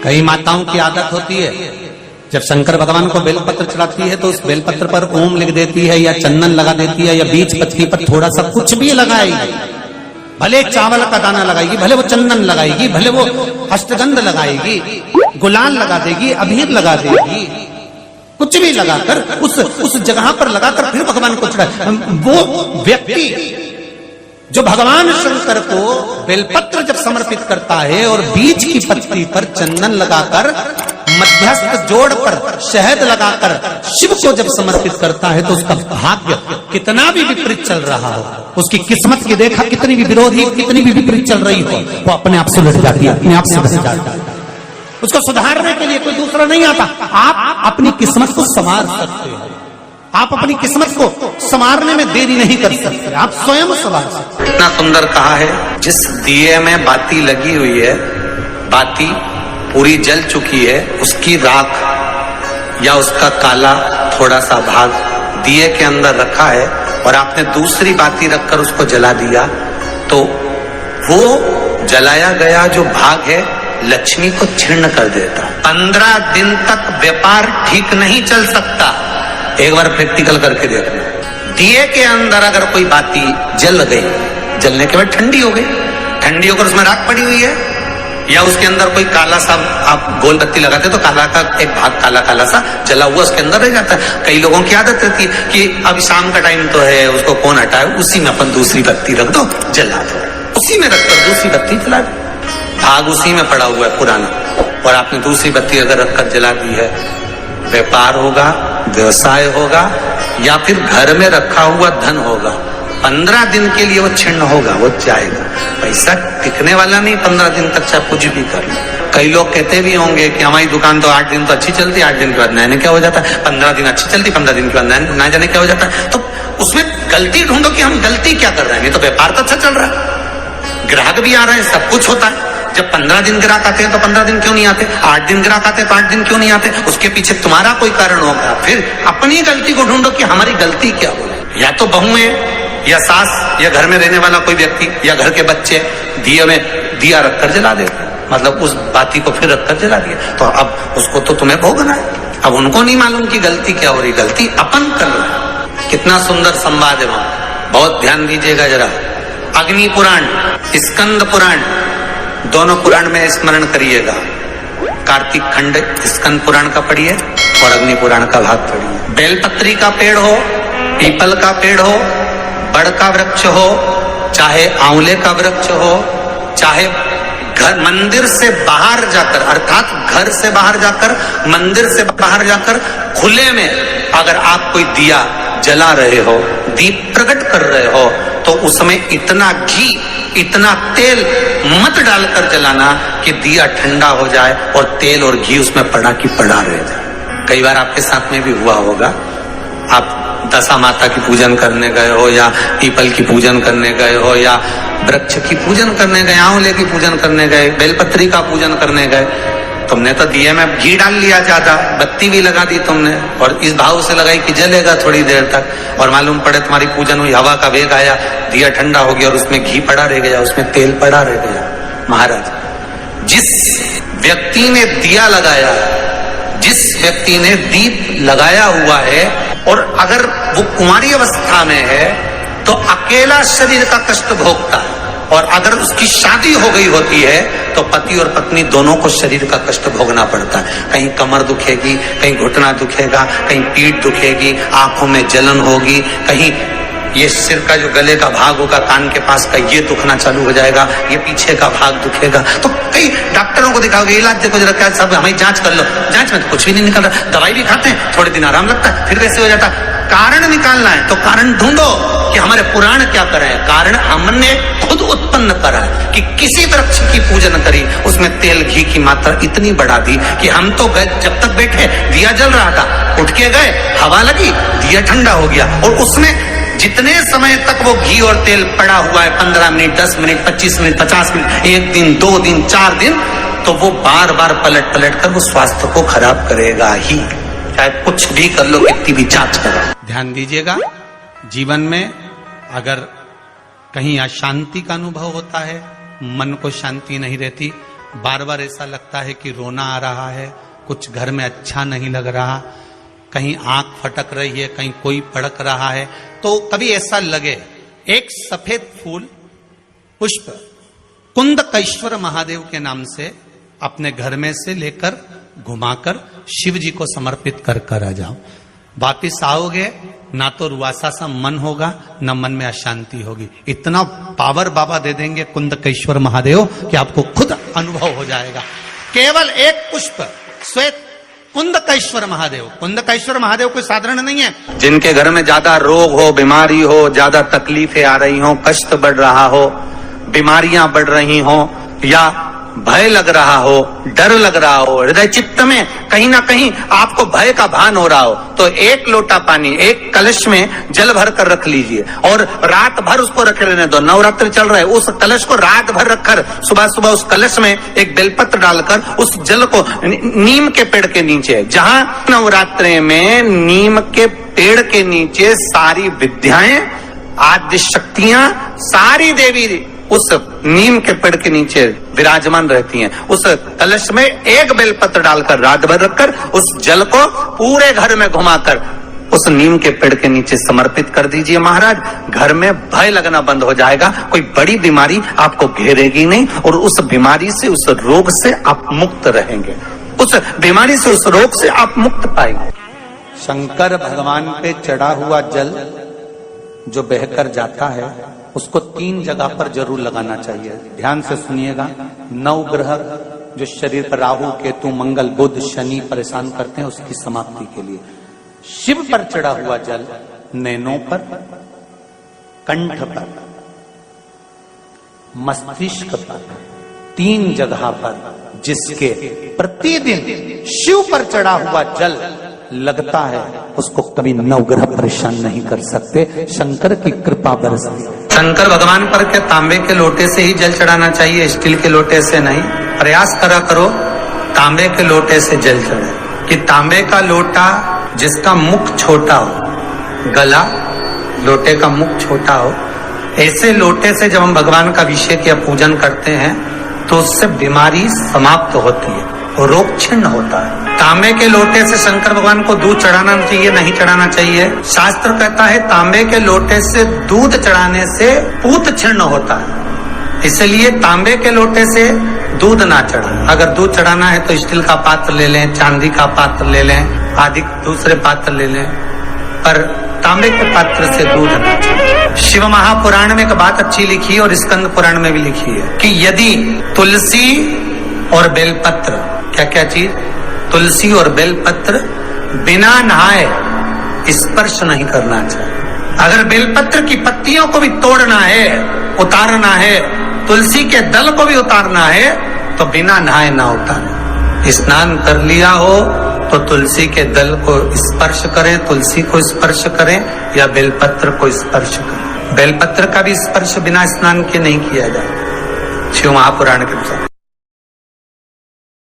कई माताओं की आदत होती है, जब शंकर भगवान को बेलपत्र चढ़ाती है तो उस बेलपत्र पर ओम लिख देती है या चंदन लगा देती है या बीच पत्ती पर थोड़ा सा कुछ भी लगाएगी, भले चावल का दाना लगाएगी, भले वो चंदन लगाएगी, भले वो अष्टगंध लगाएगी, गुलाल लगा देगी, अबीर लगा देगी, कुछ भी लगाकर उस जगह पर लगाकर फिर भगवान को चढ़ा। वो व्यक्ति जो भगवान शंकर को बेलपत्र जब समर्पित करता है और बीच की पत्ती पर चंदन लगाकर मध्यस्थ जोड़ पर शहद लगाकर शिव को जब समर्पित करता है तो उसका भाग्य कितना भी विपरीत चल रहा हो, उसकी किस्मत की रेखा कितनी भी विरोधी, कितनी भी विपरीत चल रही हो, वो अपने आप सुलझ जाती है, अपने आप सुलझ जाती है। उसको सुधारने के लिए कोई दूसरा नहीं आता। आप अपनी किस्मत को संवार सकते हो, आप अपनी किस्मत को संवारने में देरी नहीं कर सकते, आप स्वयं संवार सकते। इतना सुंदर कहा है, जिस दिए में बाती लगी हुई है, बाती पूरी जल चुकी है, उसकी राख या उसका काला थोड़ा सा भाग दिए के अंदर रखा है और आपने दूसरी बाती रखकर उसको जला दिया, तो वो जलाया गया जो भाग है लक्ष्मी को छीर्ण कर देता। 15 दिन तक व्यापार ठीक नहीं चल सकता। एक बार प्रैक्टिकल करके देखना। दिए के अंदर अगर कोई बाती जल गई, जलने के बाद ठंडी हो गई, ठंडी होकर उसमें राख पड़ी हुई है, या उसके अंदर कोई काला सा आप गोल बत्ती लगाते तो काला का एक भाग काला काला सा जला हुआ उसके अंदर रह जाता है। कई लोगों की आदत रहती है कि अब शाम का टाइम तो है, उसको कौन हटाए, उसी में अपन दूसरी बत्ती रख दो, जला दो, उसी में रखकर दूसरी बत्ती जला दो, भाग उसी में पड़ा हुआ है पुराना, और आपने दूसरी बत्ती अगर रखकर जला दी है, व्यापार होगा, व्यवसाय होगा, या फिर घर में रखा हुआ धन होगा, 15 दिन के लिए वो छिन्न होगा, वो जाएगा। पैसा टिकने वाला नहीं 15 दिन तक, चाहे कुछ भी कर लो। कई लोग कहते भी होंगे कि हमारी दुकान तो 8 दिन तो अच्छी चलती, 8 दिन के बाद नया क्या हो जाता है, 15 दिन अच्छी चलती, 15 दिन के बाद नया जाने क्या हो जाता है। तो उसमें गलती ढूंढो कि हम गलती क्या कर रहे हैं। ये तो व्यापार तो अच्छा चल रहा है, ग्राहक भी आ रहे हैं, सब कुछ होता है। जब 15 दिन ग्राहक आते हैं तो 15 दिन क्यों नहीं आते, 8 दिन ग्राहक आते हैं तो 8 दिन क्यों नहीं आते, उसके पीछे तुम्हारा कोई कारण होगा। फिर अपनी गलती को ढूंढो कि हमारी गलती क्या हो। या तो बहू है या सास या घर में रहने वाला कोई व्यक्ति या घर के बच्चे दिए में दिया रखकर जला देते, मतलब उस बाती को फिर रखकर जला दिया, तो अब उसको तो तुम्हें भोगना है। अब उनको नहीं मालूम कि गलती क्या हो रही, गलती अपन कर रहे। कितना सुंदर संवाद है वहां, बहुत ध्यान दीजिएगा जरा। अग्नि पुराण, स्कंद पुराण, दोनों पुराण में स्मरण करिएगा। कार्तिक खंड स्कंद पुराण का पढ़िए और अग्नि पुराण का भाग पढ़िए। बेलपत्री का पेड़ हो, पीपल का पेड़ हो, बड़ का वृक्ष हो, चाहे आंवले का वृक्ष हो, चाहे घर मंदिर से बाहर जाकर, अर्थात घर से बाहर जाकर, मंदिर से बाहर जाकर खुले में अगर आप कोई दिया जला रहे हो, दीप प्रकट कर रहे हो, तो उसमें इतना घी इतना तेल मत डालकर जलाना कि दिया ठंडा हो जाए और तेल और घी उसमें पड़ा की पड़ा रह जाए। कई बार आपके साथ में भी हुआ होगा, आप दशा माता की पूजन करने गए हो या पीपल की पूजन करने गए हो या वृक्ष की पूजन करने गए, आंवले की पूजन करने गए, बेलपत्री का पूजन करने गए, तुमने तो दिए में घी डाल लिया ज्यादा, बत्ती भी लगा दी तुमने और इस भाव से लगाई कि जलेगा थोड़ी देर तक, और मालूम पड़े तुम्हारी पूजन हुई, हवा का वेग आया, दिया ठंडा हो गया और उसमें घी पड़ा रह गया, उसमें तेल पड़ा रह गया। महाराज, जिस व्यक्ति ने दिया लगाया, जिस व्यक्ति ने दीप लगाया हुआ है और अगर वो कुंवारी अवस्था में है तो अकेला शरीर का कष्ट भोगता है, और अगर उसकी शादी हो गई होती है तो पति और पत्नी दोनों को शरीर का कष्ट भोगना पड़ता है। कहीं कमर दुखेगी, कहीं घुटना दुखेगा, कहीं पीठ दुखेगी, आंखों में जलन होगी, कहीं ये सिर का जो गले का भाग होगा, कान के पास का ये दुखना चालू हो जाएगा, ये पीछे का भाग दुखेगा। तो कई डॉक्टरों को दिखाओगे, इलाज देखो जरा क्या, सब हमें जांच कर लो, जांच में तो कुछ भी नहीं निकल रहा, दवाई भी खाते हैं, थोड़े दिन आराम लगता है, फिर वैसे हो जाता है। कारण निकालना है तो कारण ढूंढो कि हमारे पुराण क्या कर रहे हैं। कारण हमने खुद उत्पन्न करा कि किसी वृक्ष की पूजन करी, उसमें तेल घी की मात्रा इतनी बढ़ा दी कि हम तो गए, जब तक बैठे दिया जल रहा था, उठ के गए, हवा लगी, दिया ठंडा हो गया, और उसमें जितने समय तक वो घी और तेल पड़ा हुआ है, 15 मिनट, 10 मिनट, 25 मिनट, 50 मिनट, 1 दिन, 2 दिन, 4 दिन, तो वो बार बार पलट पलट कर वो स्वास्थ्य को खराब करेगा ही, चाहे कुछ भी कर लो, कितनी भी जांच करो। ध्यान दीजिएगा, जीवन में अगर कहीं अशांति का अनुभव होता है, मन को शांति नहीं रहती, बार बार ऐसा लगता है कि रोना आ रहा है, कुछ घर में अच्छा नहीं लग रहा, कहीं आंख फटक रही है, कहीं कोई पड़क रहा है, तो कभी ऐसा लगे एक सफेद फूल पुष्प कुंदकेश्वर महादेव के नाम से अपने घर में से लेकर घुमाकर शिव जी को समर्पित कर कर आ जाओ। वापिस आओगे ना तो रुआसा सा मन होगा, ना मन में अशांति होगी। इतना पावर बाबा दे देंगे कुंदकेश्वर महादेव कि आपको खुद अनुभव हो जाएगा। केवल एक पुष्प श्वेत कुंदकेश्वर महादेव। कुंदकेश्वर महादेव कोई साधारण नहीं है। जिनके घर में ज्यादा रोग हो, बीमारी हो, ज्यादा तकलीफें आ रही हो, कष्ट बढ़ रहा हो, बीमारियां बढ़ रही हो, या भय लग रहा हो, डर लग रहा हो, हृदय चित्त में कहीं ना कहीं आपको भय का भान हो रहा हो, तो एक लोटा पानी एक कलश में जल भर कर रख लीजिए और रात भर उसको रखे रहने दो। नवरात्र चल रहा है, उस कलश को रात भर रखकर सुबह सुबह उस कलश में एक बेलपत्र डालकर उस जल को नीम के पेड़ के नीचे, जहां नवरात्रि में नीम के पेड़ के नीचे सारी विद्याएं, आद्य शक्तियां, सारी देवी उस नीम के पेड़ के नीचे विराजमान रहती हैं। उस कलश में एक बेलपत्र डालकर रात भर रखकर उस जल को पूरे घर में घुमाकर उस नीम के पेड़ के नीचे समर्पित कर दीजिए महाराज। घर में भय लगना बंद हो जाएगा, कोई बड़ी बीमारी आपको घेरेगी नहीं और उस बीमारी से, उस रोग से आप मुक्त रहेंगे, उस बीमारी से, उस रोग से आप मुक्त पाएंगे। शंकर भगवान पे चढ़ा हुआ जल जो बहकर जाता है उसको 3 जगह पर जरूर लगाना चाहिए। ध्यान से सुनिएगा। 9 ग्रह जो शरीर पर राहु, केतु, मंगल, बुध, शनि परेशान करते हैं, उसकी समाप्ति के लिए शिव पर चढ़ा हुआ जल नैनों पर, कंठ पर, मस्तिष्क पर, 3 जगह पर जिसके प्रतिदिन शिव पर चढ़ा हुआ जल लगता है उसको कभी 9 ग्रह परेशान नहीं कर सकते। शंकर की कृपा बरसती। शंकर भगवान पर के तांबे के लोटे से ही जल चढ़ाना चाहिए, स्टील के लोटे से नहीं। प्रयास करा करो तांबे के लोटे से जल चढ़े, कि तांबे का लोटा जिसका मुख छोटा हो, गला लोटे का मुख छोटा हो, ऐसे लोटे से जब हम भगवान का अभिषेक या पूजन करते हैं तो उससे बीमारी समाप्त होती है, रोग छिन्न होता है। तांबे के लोटे से शंकर भगवान को दूध चढ़ाना चाहिए, नहीं चढ़ाना चाहिए। शास्त्र कहता है तांबे के लोटे से दूध चढ़ाने से पूत छिन्न होता है, इसलिए तांबे के लोटे से दूध ना चढ़ाए। अगर दूध चढ़ाना है तो स्टील का पात्र ले लें, चांदी का पात्र ले लें, आदि दूसरे पात्र ले लें, पर तांबे के पात्र से दूध ना चढ़ाए। शिव महापुराण में एक बात अच्छी लिखी है और स्कंद पुराण में भी लिखी है कि यदि तुलसी और बेलपत्र, क्या क्या चीज, तुलसी और बेलपत्र बिना नहाए स्पर्श नहीं करना चाहिए। अगर बेलपत्र की पत्तियों को भी तोड़ना है, उतारना है, तुलसी के दल को भी उतारना है तो बिना नहाए ना उतारे। स्नान कर लिया हो तो तुलसी के दल को स्पर्श करें, तुलसी को स्पर्श करें या बेलपत्र को स्पर्श करें। बेलपत्र का भी स्पर्श बिना स्नान के नहीं किया जाए शिव महापुराण के अनुसार।